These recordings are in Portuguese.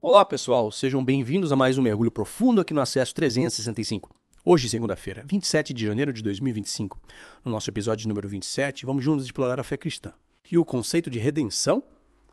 Olá pessoal, sejam bem-vindos a mais um mergulho profundo aqui no Acesso 365. Hoje, segunda-feira, 27 de janeiro de 2025, no nosso episódio número 27, vamos juntos explorar a fé cristã e o conceito de redenção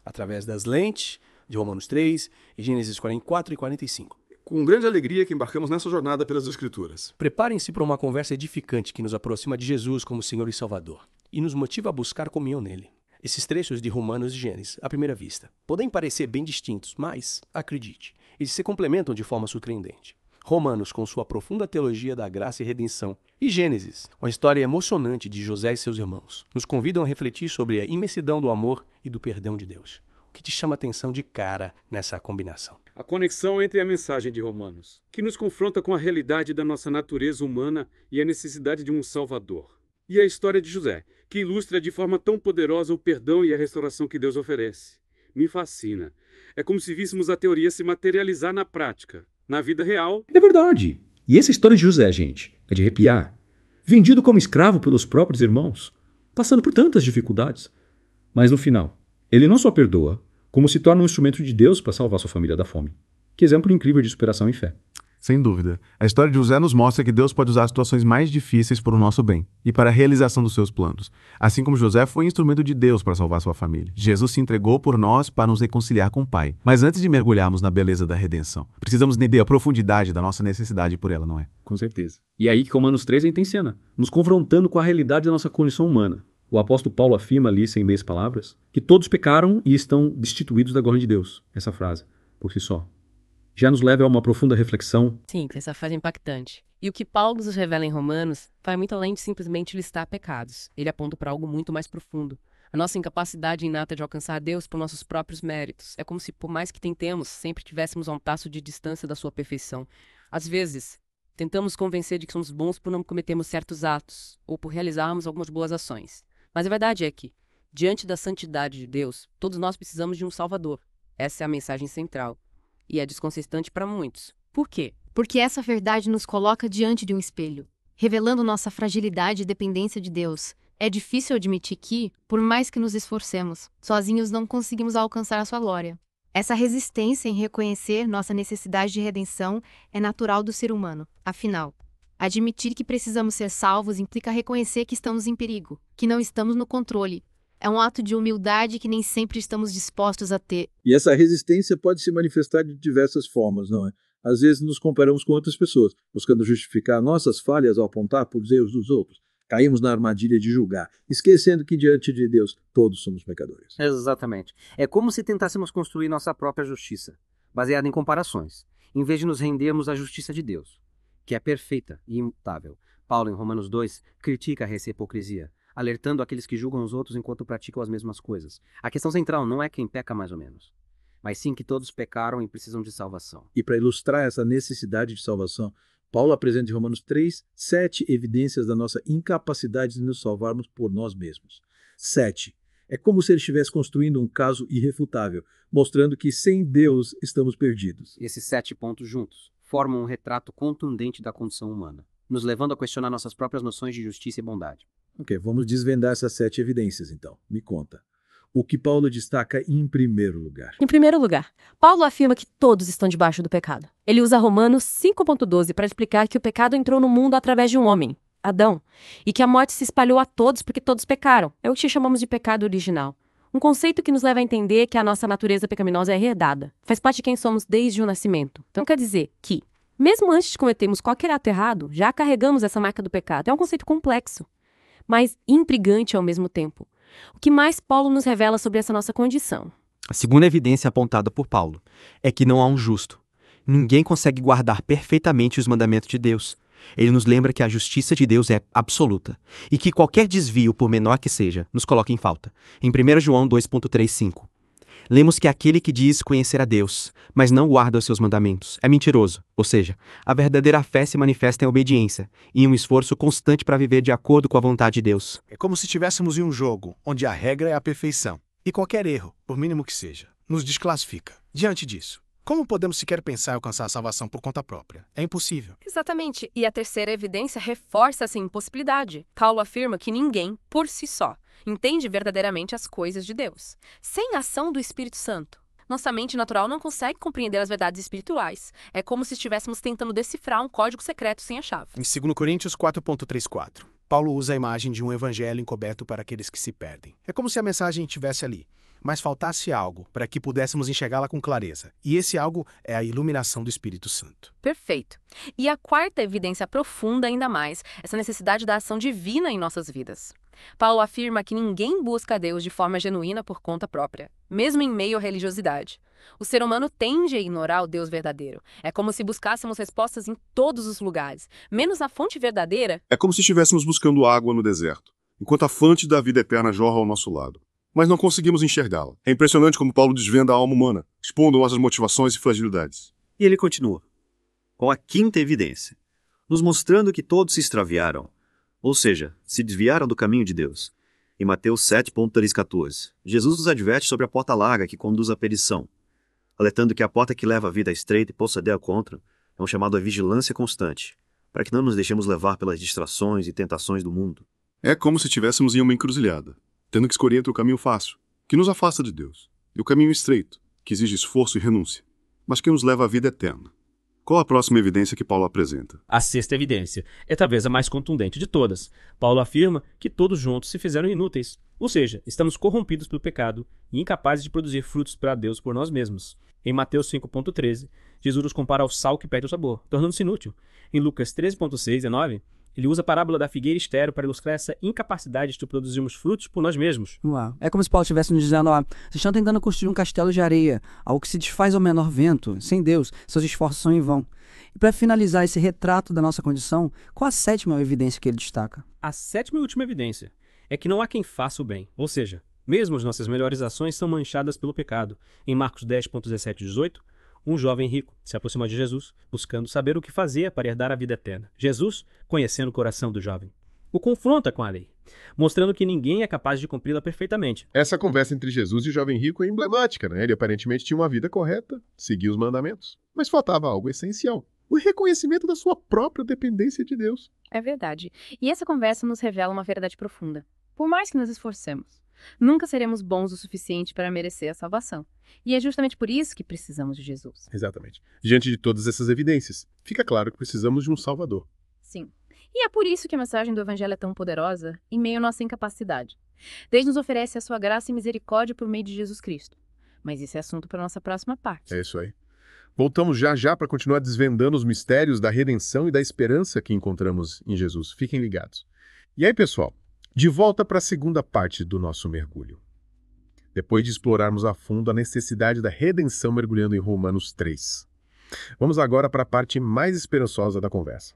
através das lentes de Romanos 3 e Gênesis 44 e 45. Com grande alegria que embarcamos nessa jornada pelas Escrituras. Preparem-se para uma conversa edificante que nos aproxima de Jesus como Senhor e Salvador e nos motiva a buscar comunhão nele. Esses trechos de Romanos e Gênesis, à primeira vista, podem parecer bem distintos, mas, acredite, eles se complementam de forma surpreendente. Romanos, com sua profunda teologia da graça e redenção, e Gênesis, uma história emocionante de José e seus irmãos, nos convidam a refletir sobre a imensidão do amor e do perdão de Deus. O que te chama a atenção de cara nessa combinação? A conexão entre a mensagem de Romanos, que nos confronta com a realidade da nossa natureza humana e a necessidade de um Salvador, e a história de José, que ilustra de forma tão poderosa o perdão e a restauração que Deus oferece. Me fascina. É como se víssemos a teoria se materializar na prática, na vida real. É verdade. E essa história de José, gente, é de arrepiar. Vendido como escravo pelos próprios irmãos, passando por tantas dificuldades. Mas no final, ele não só perdoa, como se torna um instrumento de Deus para salvar sua família da fome. Que exemplo incrível de superação e fé. Sem dúvida. A história de José nos mostra que Deus pode usar situações mais difíceis para o nosso bem e para a realização dos seus planos. Assim como José foi instrumento de Deus para salvar sua família. Jesus se entregou por nós para nos reconciliar com o Pai. Mas antes de mergulharmos na beleza da redenção, precisamos entender a profundidade da nossa necessidade por ela, não é? Com certeza. E é aí que Romanos 3 entra em cena, nos confrontando com a realidade da nossa condição humana. O apóstolo Paulo afirma ali, sem meias palavras, que todos pecaram e estão destituídos da glória de Deus. Essa frase, por si só, já nos leva a uma profunda reflexão. Sim, essa frase é impactante. E o que Paulo nos revela em Romanos vai muito além de simplesmente listar pecados. Ele aponta para algo muito mais profundo. A nossa incapacidade inata de alcançar Deus por nossos próprios méritos. É como se, por mais que tentemos, sempre tivéssemos a um passo de distância da sua perfeição. Às vezes, tentamos convencer de que somos bons por não cometermos certos atos, ou por realizarmos algumas boas ações. Mas a verdade é que, diante da santidade de Deus, todos nós precisamos de um Salvador. Essa é a mensagem central. E é desconcertante para muitos. Por quê? Porque essa verdade nos coloca diante de um espelho, revelando nossa fragilidade e dependência de Deus. É difícil admitir que, por mais que nos esforcemos, sozinhos não conseguimos alcançar a sua glória. Essa resistência em reconhecer nossa necessidade de redenção é natural do ser humano. Afinal, admitir que precisamos ser salvos implica reconhecer que estamos em perigo, que não estamos no controle. É um ato de humildade que nem sempre estamos dispostos a ter. E essa resistência pode se manifestar de diversas formas, não é? Às vezes nos comparamos com outras pessoas, buscando justificar nossas falhas ao apontar por os erros dos outros. Caímos na armadilha de julgar, esquecendo que diante de Deus todos somos pecadores. Exatamente. É como se tentássemos construir nossa própria justiça, baseada em comparações, em vez de nos rendermos à justiça de Deus, que é perfeita e imutável. Paulo, em Romanos 2, critica essa hipocrisia, alertando aqueles que julgam os outros enquanto praticam as mesmas coisas. A questão central não é quem peca mais ou menos, mas sim que todos pecaram e precisam de salvação. E para ilustrar essa necessidade de salvação, Paulo apresenta em Romanos 3, 7 evidências da nossa incapacidade de nos salvarmos por nós mesmos. 7. É como se ele estivesse construindo um caso irrefutável, mostrando que sem Deus estamos perdidos. Esses 7 pontos juntos formam um retrato contundente da condição humana, nos levando a questionar nossas próprias noções de justiça e bondade. Ok, vamos desvendar essas 7 evidências então. Me conta. O que Paulo destaca em primeiro lugar? Em primeiro lugar, Paulo afirma que todos estão debaixo do pecado. Ele usa Romanos 5.12 para explicar que o pecado entrou no mundo através de um homem, Adão, e que a morte se espalhou a todos porque todos pecaram. É o que chamamos de pecado original. Um conceito que nos leva a entender que a nossa natureza pecaminosa é herdada. Faz parte de quem somos desde o nascimento. Então quer dizer que, mesmo antes de cometermos qualquer ato errado, já carregamos essa marca do pecado. É um conceito complexo, mas intrigante ao mesmo tempo. O que mais Paulo nos revela sobre essa nossa condição? A segunda evidência apontada por Paulo é que não há um justo. Ninguém consegue guardar perfeitamente os mandamentos de Deus. Ele nos lembra que a justiça de Deus é absoluta e que qualquer desvio, por menor que seja, nos coloca em falta. Em 1 João 2.3.5, lemos que aquele que diz conhecer a Deus, mas não guarda os seus mandamentos, é mentiroso. Ou seja, a verdadeira fé se manifesta em obediência e em um esforço constante para viver de acordo com a vontade de Deus. É como se estivéssemos em um jogo onde a regra é a perfeição, e qualquer erro, por mínimo que seja, nos desclassifica. Diante disso, como podemos sequer pensar em alcançar a salvação por conta própria? É impossível. Exatamente. E a terceira evidência reforça essa impossibilidade. Paulo afirma que ninguém, por si só, entende verdadeiramente as coisas de Deus, sem a ação do Espírito Santo. Nossa mente natural não consegue compreender as verdades espirituais. É como se estivéssemos tentando decifrar um código secreto sem a chave. Em 2 Coríntios 4.34, Paulo usa a imagem de um evangelho encoberto para aqueles que se perdem. É como se a mensagem estivesse ali, mas faltasse algo para que pudéssemos enxergá-la com clareza. E esse algo é a iluminação do Espírito Santo. Perfeito. E a quarta evidência aprofunda ainda mais essa necessidade da ação divina em nossas vidas. Paulo afirma que ninguém busca a Deus de forma genuína por conta própria, mesmo em meio à religiosidade. O ser humano tende a ignorar o Deus verdadeiro. É como se buscássemos respostas em todos os lugares, menos na fonte verdadeira. É como se estivéssemos buscando água no deserto, enquanto a fonte da vida eterna jorra ao nosso lado. Mas não conseguimos enxergá-la. É impressionante como Paulo desvenda a alma humana, expondo nossas motivações e fragilidades. E ele continua, com a quinta evidência, nos mostrando que todos se extraviaram, ou seja, se desviaram do caminho de Deus. Em Mateus 7.14, Jesus nos adverte sobre a porta larga que conduz à perdição, alertando que a porta que leva à vida estreita e proceder contra é um chamado à vigilância constante, para que não nos deixemos levar pelas distrações e tentações do mundo. É como se estivéssemos em uma encruzilhada, tendo que escolher entre o caminho fácil, que nos afasta de Deus, e o caminho estreito, que exige esforço e renúncia, mas que nos leva à vida eterna. Qual a próxima evidência que Paulo apresenta? A sexta evidência é talvez a mais contundente de todas. Paulo afirma que todos juntos se fizeram inúteis, ou seja, estamos corrompidos pelo pecado e incapazes de produzir frutos para Deus por nós mesmos. Em Mateus 5.13, Jesus nos compara ao sal que perde o sabor, tornando-se inútil. Em Lucas 13.6 e 9, ele usa a parábola da figueira estéril para ilustrar essa incapacidade de produzirmos frutos por nós mesmos. Uau. É como se Paulo estivesse nos dizendo, ó, vocês estão tentando construir um castelo de areia, algo que se desfaz ao menor vento. Sem Deus, seus esforços são em vão. E para finalizar esse retrato da nossa condição, qual a sétima evidência que ele destaca? A sétima e última evidência é que não há quem faça o bem, ou seja, mesmo as nossas melhores ações são manchadas pelo pecado. Em Marcos 10.17 e 18, um jovem rico se aproxima de Jesus, buscando saber o que fazer para herdar a vida eterna. Jesus, conhecendo o coração do jovem, o confronta com a lei, mostrando que ninguém é capaz de cumpri-la perfeitamente. Essa conversa entre Jesus e o jovem rico é emblemática, né? Ele aparentemente tinha uma vida correta, seguia os mandamentos, mas faltava algo essencial: o reconhecimento da sua própria dependência de Deus. É verdade. E essa conversa nos revela uma verdade profunda. Por mais que nos esforcemos, nunca seremos bons o suficiente para merecer a salvação. E é justamente por isso que precisamos de Jesus. Exatamente. Diante de todas essas evidências, fica claro que precisamos de um Salvador. Sim. E é por isso que a mensagem do Evangelho é tão poderosa em meio à nossa incapacidade. Deus nos oferece a sua graça e misericórdia por meio de Jesus Cristo. Mas esse é assunto para a nossa próxima parte. É isso aí. Voltamos já para continuar desvendando os mistérios da redenção e da esperança que encontramos em Jesus. Fiquem ligados. E aí, pessoal, de volta para a segunda parte do nosso mergulho. Depois de explorarmos a fundo a necessidade da redenção mergulhando em Romanos 3. Vamos agora para a parte mais esperançosa da conversa.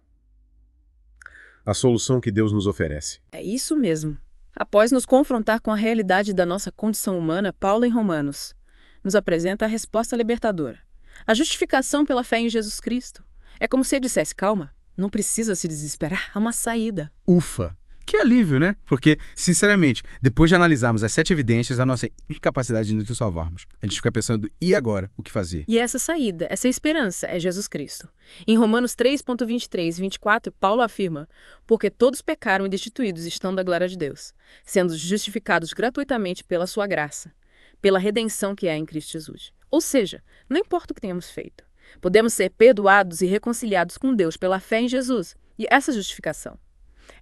A solução que Deus nos oferece. É isso mesmo. Após nos confrontar com a realidade da nossa condição humana, Paulo, em Romanos, nos apresenta a resposta libertadora. A justificação pela fé em Jesus Cristo. É como se ele dissesse, calma, não precisa se desesperar, há uma saída. Ufa! Que alívio, né? Porque, sinceramente, depois de analisarmos as 7 evidências da nossa incapacidade de nos salvarmos, a gente fica pensando, e agora? O que fazer? E essa saída, essa esperança é Jesus Cristo. Em Romanos 3.23 e 24, Paulo afirma, porque todos pecaram e destituídos estão da glória de Deus, sendo justificados gratuitamente pela sua graça, pela redenção que há em Cristo Jesus. Ou seja, não importa o que tenhamos feito, podemos ser perdoados e reconciliados com Deus pela fé em Jesus. E essa justificação,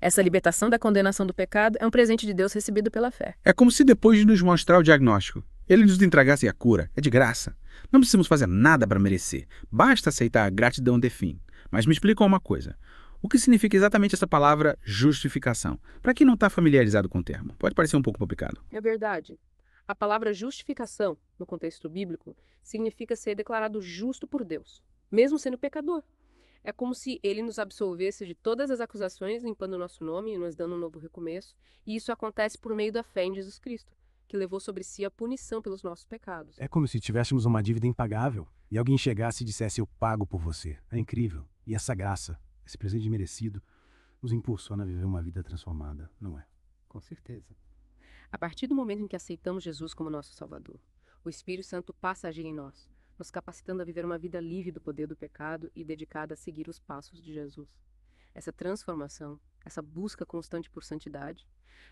essa libertação da condenação do pecado é um presente de Deus recebido pela fé. É como se depois de nos mostrar o diagnóstico, ele nos entregasse a cura. É de graça. Não precisamos fazer nada para merecer. Basta aceitar a gratidão de fim. Mas me explica uma coisa. O que significa exatamente essa palavra justificação? Para quem não está familiarizado com o termo, pode parecer um pouco complicado. É verdade. A palavra justificação, no contexto bíblico, significa ser declarado justo por Deus, mesmo sendo pecador. É como se ele nos absolvesse de todas as acusações, limpando o nosso nome e nos dando um novo recomeço. E isso acontece por meio da fé em Jesus Cristo, que levou sobre si a punição pelos nossos pecados. É como se tivéssemos uma dívida impagável e alguém chegasse e dissesse, eu pago por você. É incrível. E essa graça, esse presente merecido, nos impulsiona a viver uma vida transformada, não é? Com certeza. A partir do momento em que aceitamos Jesus como nosso Salvador, o Espírito Santo passa a agir em nós, nos capacitando a viver uma vida livre do poder do pecado e dedicada a seguir os passos de Jesus. Essa transformação, essa busca constante por santidade,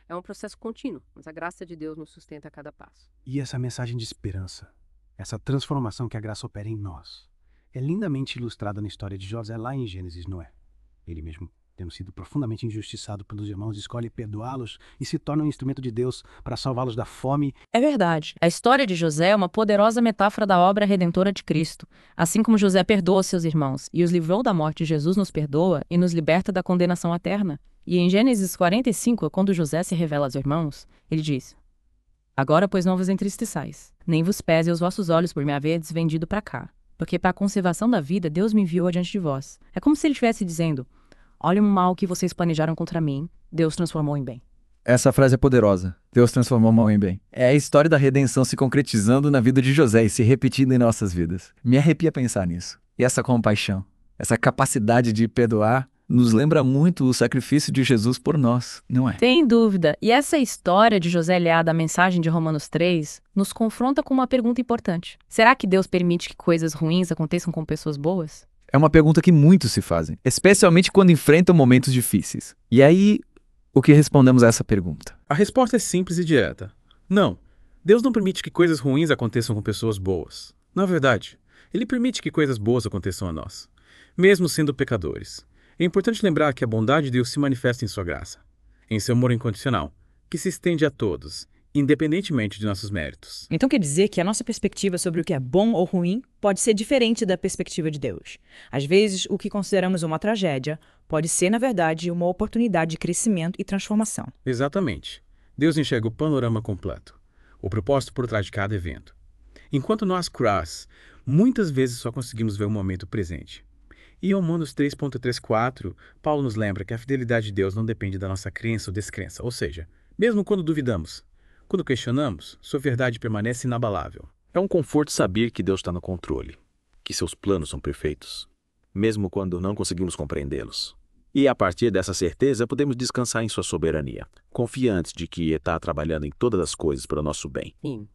é um processo contínuo, mas a graça de Deus nos sustenta a cada passo. E essa mensagem de esperança? essa transformação que a graça opera em nós, é lindamente ilustrada na história de José lá em Gênesis Noé. Ele mesmo, tendo sido profundamente injustiçado pelos irmãos, escolhe perdoá-los e se torna um instrumento de Deus para salvá-los da fome. É verdade. A história de José é uma poderosa metáfora da obra redentora de Cristo. Assim como José perdoa seus irmãos e os livrou da morte, Jesus nos perdoa e nos liberta da condenação eterna. E em Gênesis 45, quando José se revela aos irmãos, ele diz: Agora, pois, não vos entristeçais, nem vos pese os vossos olhos por me haverdes vendido para cá, porque para a conservação da vida Deus me enviou adiante de vós. É como se ele estivesse dizendo: Olha o mal que vocês planejaram contra mim, Deus transformou em bem. Essa frase é poderosa. Deus transformou o mal em bem. É a história da redenção se concretizando na vida de José e se repetindo em nossas vidas. Me arrepia pensar nisso. E essa compaixão, essa capacidade de perdoar, nos lembra muito o sacrifício de Jesus por nós, não é? Sem dúvida. E essa história de José aliada à mensagem de Romanos 3 nos confronta com uma pergunta importante. Será que Deus permite que coisas ruins aconteçam com pessoas boas? É uma pergunta que muitos se fazem, especialmente quando enfrentam momentos difíceis. E aí, o que respondemos a essa pergunta? A resposta é simples e direta. Não. Deus não permite que coisas ruins aconteçam com pessoas boas. Na verdade, Ele permite que coisas boas aconteçam a nós, mesmo sendo pecadores. É importante lembrar que a bondade de Deus se manifesta em sua graça, em seu amor incondicional, que se estende a todos, independentemente de nossos méritos. Então quer dizer que a nossa perspectiva sobre o que é bom ou ruim pode ser diferente da perspectiva de Deus. Às vezes, o que consideramos uma tragédia pode ser, na verdade, uma oportunidade de crescimento e transformação. Exatamente. Deus enxerga o panorama completo, o propósito por trás de cada evento. Enquanto nós, crás, muitas vezes só conseguimos ver o momento presente. E em Romanos 3.34, Paulo nos lembra que a fidelidade de Deus não depende da nossa crença ou descrença, ou seja, mesmo quando duvidamos, quando questionamos, sua verdade permanece inabalável. É um conforto saber que Deus está no controle, que seus planos são perfeitos, mesmo quando não conseguimos compreendê-los. E a partir dessa certeza, podemos descansar em sua soberania, confiantes de que está trabalhando em todas as coisas para o nosso bem. Sim.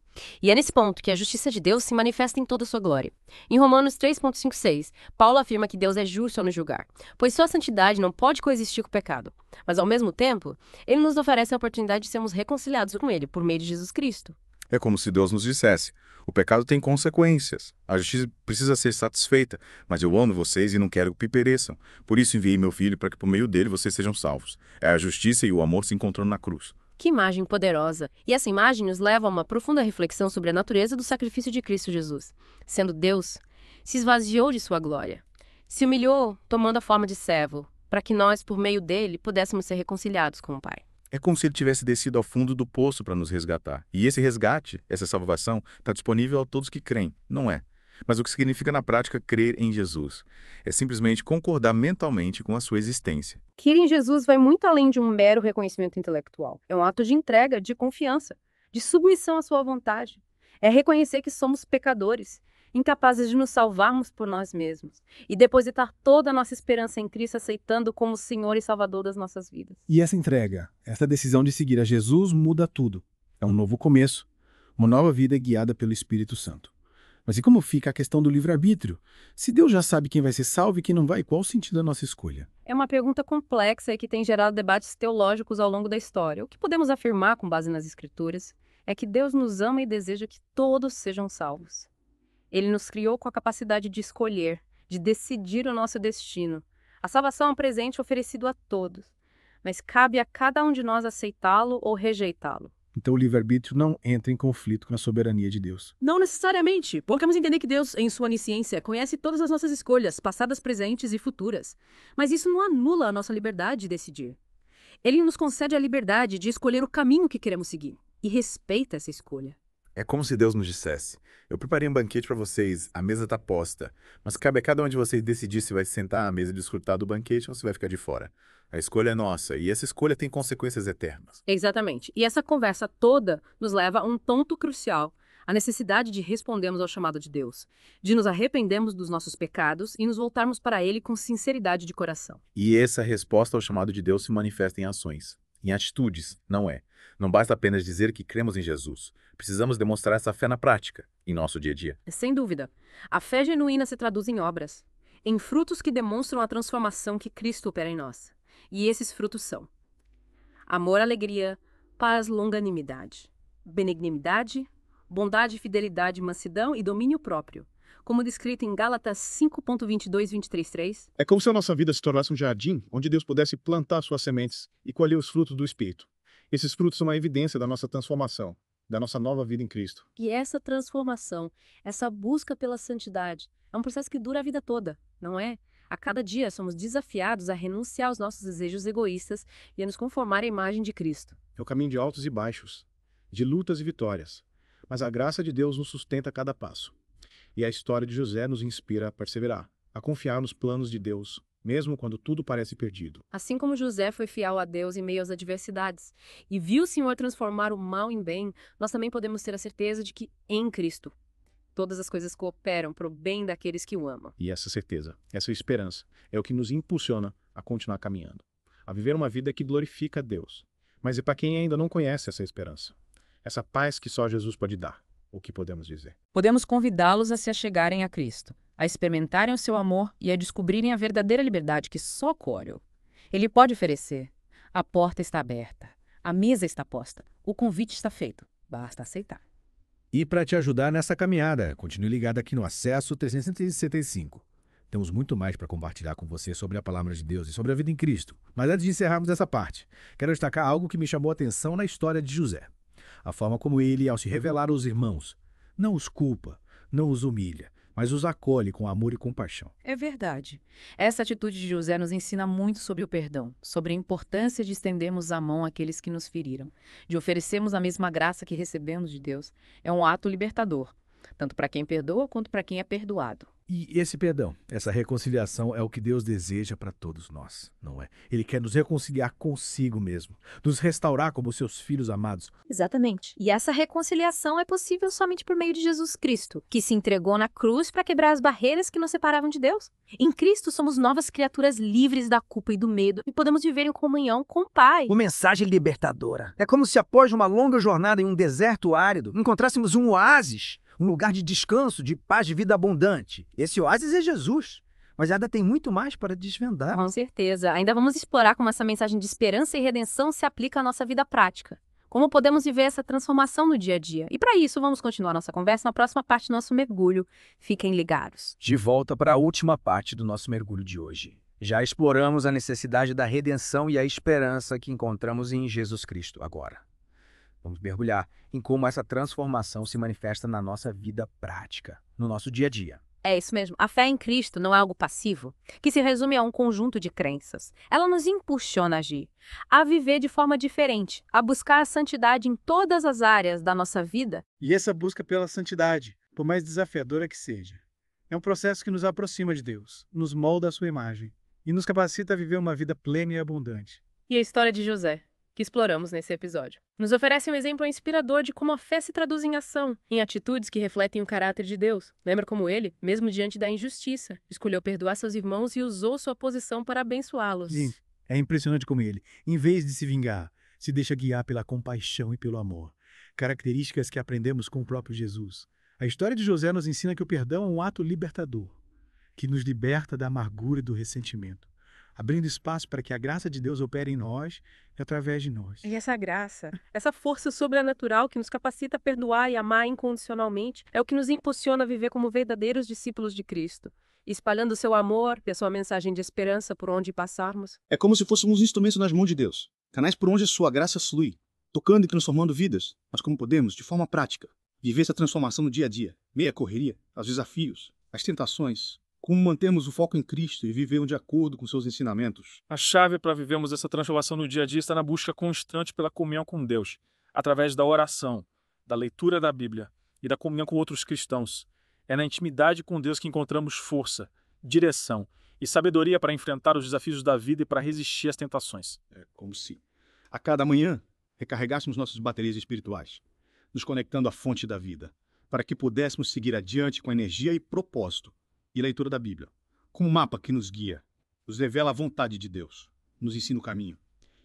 E é nesse ponto que a justiça de Deus se manifesta em toda a sua glória. Em Romanos 3.5.6, Paulo afirma que Deus é justo ao nos julgar, pois sua santidade não pode coexistir com o pecado. Mas, ao mesmo tempo, ele nos oferece a oportunidade de sermos reconciliados com ele por meio de Jesus Cristo. É como se Deus nos dissesse: o pecado tem consequências, a justiça precisa ser satisfeita, mas eu amo vocês e não quero que pereçam. Por isso enviei meu filho para que por meio dele vocês sejam salvos. É a justiça e o amor se encontrando na cruz. Que imagem poderosa! E essa imagem nos leva a uma profunda reflexão sobre a natureza do sacrifício de Cristo Jesus. Sendo Deus, se esvaziou de sua glória. Se humilhou, tomando a forma de servo, para que nós, por meio dele, pudéssemos ser reconciliados com o Pai. É como se ele tivesse descido ao fundo do poço para nos resgatar. E esse resgate, essa salvação, está disponível a todos que creem, não é? Mas o que significa na prática crer em Jesus? É simplesmente concordar mentalmente com a sua existência. Crer em Jesus vai muito além de um mero reconhecimento intelectual. É um ato de entrega, de confiança, de submissão à sua vontade. É reconhecer que somos pecadores, incapazes de nos salvarmos por nós mesmos, e depositar toda a nossa esperança em Cristo, aceitando como Senhor e Salvador das nossas vidas. E essa entrega, essa decisão de seguir a Jesus muda tudo. É um novo começo, uma nova vida guiada pelo Espírito Santo. Mas e como fica a questão do livre-arbítrio? Se Deus já sabe quem vai ser salvo e quem não vai, qual o sentido da nossa escolha? É uma pergunta complexa e que tem gerado debates teológicos ao longo da história. O que podemos afirmar com base nas Escrituras é que Deus nos ama e deseja que todos sejam salvos. Ele nos criou com a capacidade de escolher, de decidir o nosso destino. A salvação é um presente oferecido a todos, mas cabe a cada um de nós aceitá-lo ou rejeitá-lo. Então o livre-arbítrio não entra em conflito com a soberania de Deus. Não necessariamente. Podemos entender que Deus, em sua onisciência, conhece todas as nossas escolhas, passadas, presentes e futuras. Mas isso não anula a nossa liberdade de decidir. Ele nos concede a liberdade de escolher o caminho que queremos seguir e respeita essa escolha. É como se Deus nos dissesse: eu preparei um banquete para vocês, a mesa está posta, mas cabe a cada um de vocês decidir se vai sentar à mesa e desfrutar do banquete ou se vai ficar de fora. A escolha é nossa, e essa escolha tem consequências eternas. Exatamente. E essa conversa toda nos leva a um ponto crucial, a necessidade de respondermos ao chamado de Deus, de nos arrependermos dos nossos pecados e nos voltarmos para Ele com sinceridade de coração. E essa resposta ao chamado de Deus se manifesta em ações, em atitudes, não é? Não basta apenas dizer que cremos em Jesus. Precisamos demonstrar essa fé na prática, em nosso dia a dia. Sem dúvida. A fé genuína se traduz em obras, em frutos que demonstram a transformação que Cristo opera em nós. E esses frutos são amor, alegria, paz, longanimidade, benignidade, bondade, fidelidade, mansidão e domínio próprio. Como descrito em Gálatas 5.22, 23.3. É como se a nossa vida se tornasse um jardim onde Deus pudesse plantar suas sementes e colher os frutos do Espírito. Esses frutos são uma evidência da nossa transformação, da nossa nova vida em Cristo. E essa transformação, essa busca pela santidade, é um processo que dura a vida toda, não é? A cada dia somos desafiados a renunciar aos nossos desejos egoístas e a nos conformar à imagem de Cristo. É o caminho de altos e baixos, de lutas e vitórias. Mas a graça de Deus nos sustenta a cada passo. E a história de José nos inspira a perseverar, a confiar nos planos de Deus, mesmo quando tudo parece perdido. Assim como José foi fiel a Deus em meio às adversidades e viu o Senhor transformar o mal em bem, nós também podemos ter a certeza de que, em Cristo, todas as coisas cooperam para o bem daqueles que o amam. E essa certeza, essa esperança, é o que nos impulsiona a continuar caminhando, a viver uma vida que glorifica a Deus. Mas é para quem ainda não conhece essa esperança, essa paz que só Jesus pode dar, o que podemos dizer? Podemos convidá-los a se achegarem a Cristo, a experimentarem o seu amor e a descobrirem a verdadeira liberdade que só Córeo Ele pode oferecer. A porta está aberta, a mesa está posta, o convite está feito, basta aceitar. E para te ajudar nessa caminhada, continue ligado aqui no Acesso 365. Temos muito mais para compartilhar com você sobre a palavra de Deus e sobre a vida em Cristo. Mas antes de encerrarmos essa parte, quero destacar algo que me chamou a atenção na história de José. A forma como ele, ao se revelar aos irmãos, não os culpa, não os humilha, mas os acolhe com amor e compaixão. É verdade. Essa atitude de José nos ensina muito sobre o perdão, sobre a importância de estendermos a mão àqueles que nos feriram, de oferecermos a mesma graça que recebemos de Deus. É um ato libertador, tanto para quem perdoa quanto para quem é perdoado. E esse perdão, essa reconciliação é o que Deus deseja para todos nós, não é? Ele quer nos reconciliar consigo mesmo, nos restaurar como seus filhos amados. Exatamente. E essa reconciliação é possível somente por meio de Jesus Cristo, que se entregou na cruz para quebrar as barreiras que nos separavam de Deus. Em Cristo somos novas criaturas livres da culpa e do medo e podemos viver em comunhão com o Pai. Uma mensagem libertadora. É como se após uma longa jornada em um deserto árido, encontrássemos um oásis. Um lugar de descanso, de paz, de vida abundante. Esse oásis é Jesus. Mas ainda tem muito mais para desvendar. Com certeza. Ainda vamos explorar como essa mensagem de esperança e redenção se aplica à nossa vida prática. Como podemos viver essa transformação no dia a dia. E para isso, vamos continuar nossa conversa na próxima parte do nosso mergulho. Fiquem ligados. De volta para a última parte do nosso mergulho de hoje. Já exploramos a necessidade da redenção e a esperança que encontramos em Jesus Cristo agora. Vamos mergulhar em como essa transformação se manifesta na nossa vida prática, no nosso dia a dia. É isso mesmo. A fé em Cristo não é algo passivo, que se resume a um conjunto de crenças. Ela nos impulsiona a agir, a viver de forma diferente, a buscar a santidade em todas as áreas da nossa vida. E essa busca pela santidade, por mais desafiadora que seja, é um processo que nos aproxima de Deus, nos molda à sua imagem e nos capacita a viver uma vida plena e abundante. E a história de José, que exploramos nesse episódio, nos oferece um exemplo inspirador de como a fé se traduz em ação, em atitudes que refletem o caráter de Deus. Lembra como ele, mesmo diante da injustiça, escolheu perdoar seus irmãos e usou sua posição para abençoá-los. Sim, é impressionante como ele, em vez de se vingar, se deixa guiar pela compaixão e pelo amor, características que aprendemos com o próprio Jesus. A história de José nos ensina que o perdão é um ato libertador, que nos liberta da amargura e do ressentimento, abrindo espaço para que a graça de Deus opere em nós e através de nós. E essa graça, essa força sobrenatural que nos capacita a perdoar e amar incondicionalmente, é o que nos impulsiona a viver como verdadeiros discípulos de Cristo, espalhando o seu amor e a sua mensagem de esperança por onde passarmos. É como se fôssemos instrumentos nas mãos de Deus, canais por onde a sua graça flui, tocando e transformando vidas, mas como podemos, de forma prática, viver essa transformação no dia a dia, meia correria, aos desafios, às tentações. Como mantermos o foco em Cristo e viver de acordo com seus ensinamentos? A chave para vivermos essa transformação no dia a dia está na busca constante pela comunhão com Deus, através da oração, da leitura da Bíblia e da comunhão com outros cristãos. É na intimidade com Deus que encontramos força, direção e sabedoria para enfrentar os desafios da vida e para resistir às tentações. É como se, a cada manhã, recarregássemos nossas baterias espirituais, nos conectando à fonte da vida, para que pudéssemos seguir adiante com energia e propósito. E leitura da Bíblia, como um mapa que nos guia, nos revela a vontade de Deus, nos ensina o caminho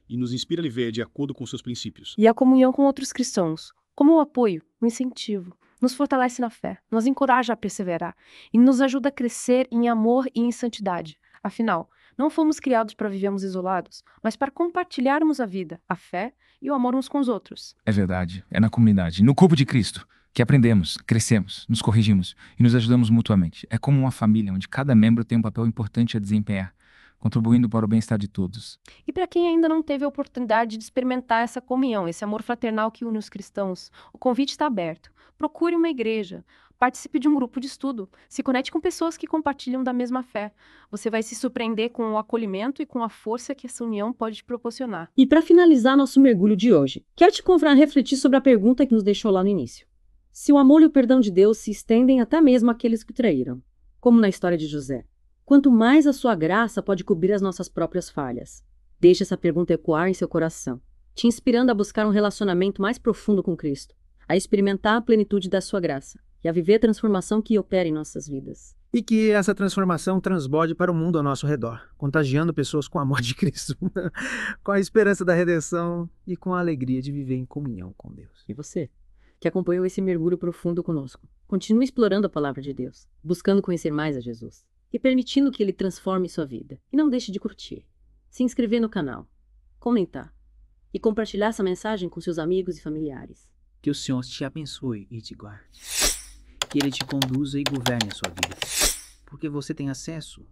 e nos inspira a viver de acordo com seus princípios. E a comunhão com outros cristãos, como o apoio, o incentivo, nos fortalece na fé, nos encoraja a perseverar e nos ajuda a crescer em amor e em santidade. Afinal, não fomos criados para vivermos isolados, mas para compartilharmos a vida, a fé e o amor uns com os outros. É verdade, é na comunidade, no corpo de Cristo, que aprendemos, crescemos, nos corrigimos e nos ajudamos mutuamente. É como uma família onde cada membro tem um papel importante a desempenhar, contribuindo para o bem-estar de todos. E para quem ainda não teve a oportunidade de experimentar essa comunhão, esse amor fraternal que une os cristãos, o convite está aberto. Procure uma igreja, participe de um grupo de estudo, se conecte com pessoas que compartilham da mesma fé. Você vai se surpreender com o acolhimento e com a força que essa união pode te proporcionar. E para finalizar nosso mergulho de hoje, quero te convidar a refletir sobre a pergunta que nos deixou lá no início. Se o amor e o perdão de Deus se estendem até mesmo àqueles que o traíram, como na história de José, quanto mais a sua graça pode cobrir as nossas próprias falhas? Deixe essa pergunta ecoar em seu coração, te inspirando a buscar um relacionamento mais profundo com Cristo, a experimentar a plenitude da sua graça e a viver a transformação que opera em nossas vidas. E que essa transformação transborde para o mundo ao nosso redor, contagiando pessoas com o amor de Cristo, com a esperança da redenção e com a alegria de viver em comunhão com Deus. E você, que acompanhou esse mergulho profundo conosco, continue explorando a palavra de Deus, buscando conhecer mais a Jesus e permitindo que Ele transforme sua vida. E não deixe de curtir, se inscrever no canal, comentar e compartilhar essa mensagem com seus amigos e familiares. Que o Senhor te abençoe e te guarde. Que Ele te conduza e governe a sua vida. Porque você tem acesso